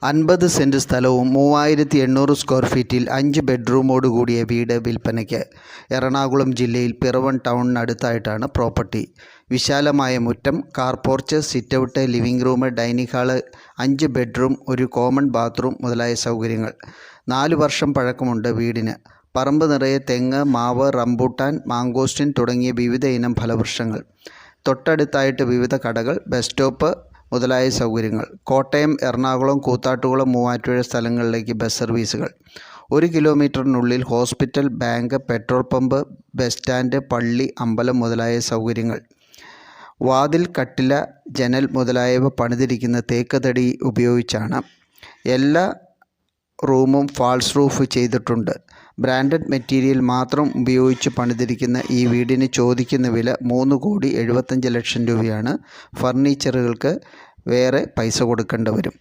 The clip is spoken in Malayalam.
50 സെൻറ് സ്ഥലവും 3800 സ്ക്വയർ ഫീറ്റിൽ 5 ബെഡ്റൂമോട് കൂടിയ വീട് വിൽപ്പനയ്ക്ക്. എറണാകുളം ജില്ലയിൽ പിറവം ടൗണിനടുത്തായിട്ടാണ് പ്രോപ്പർട്ടി. വിശാലമായ മുറ്റം, car porch, sitout, living room, dining hall, 5 bedroom, ഒരു കോമൺ ബാത്റൂം മുതലായ സൗകര്യങ്ങൾ. 4 വർഷം പഴക്കമുണ്ട് വീടിന്. പറമ്പ് നിറയെ തെങ്ങ്, മാവ്, റംബൂട്ടാൻ, മാങ്കോസ്റ്റിൻ തുടങ്ങിയ വിവിധ ഇനം ഫലവൃക്ഷങ്ങൾ. തൊട്ടടുത്തായിട്ട് വിവിധ കടകൾ, ബസ് സ്റ്റോപ്പ് മുതലായ സൗകര്യങ്ങൾ. കോട്ടയം, എറണാകുളം, കൂത്താട്ടുകുളം, മൂവാറ്റുപുഴ സ്ഥലങ്ങളിലേക്ക് ബസ് സർവീസുകൾ. 1 കിലോമീറ്ററിനുള്ളിൽ hospital, bank, petrol pump, bus stand, പള്ളി, അമ്പലം മുതലായ സൗകര്യങ്ങൾ. വാതിൽ, കട്ടില, ജനൽ മുതലായവ പണിതിരിക്കുന്ന തേക്ക് തടി ഉപയോഗിച്ചാണ്. എല്ലാ റൂമും ഫാൾസ് റൂഫ് ചെയ്തിട്ടുണ്ട്. ബ്രാൻഡഡ് മെറ്റീരിയൽ മാത്രം ഉപയോഗിച്ച് പണിതിരിക്കുന്ന ഈ വീടിന് ചോദിക്കുന്ന വില 3,75,00,000 രൂപയാണ്. ഫർണിച്ചറുകൾക്ക് വേറെ പൈസ കൊടുക്കേണ്ടി വരും.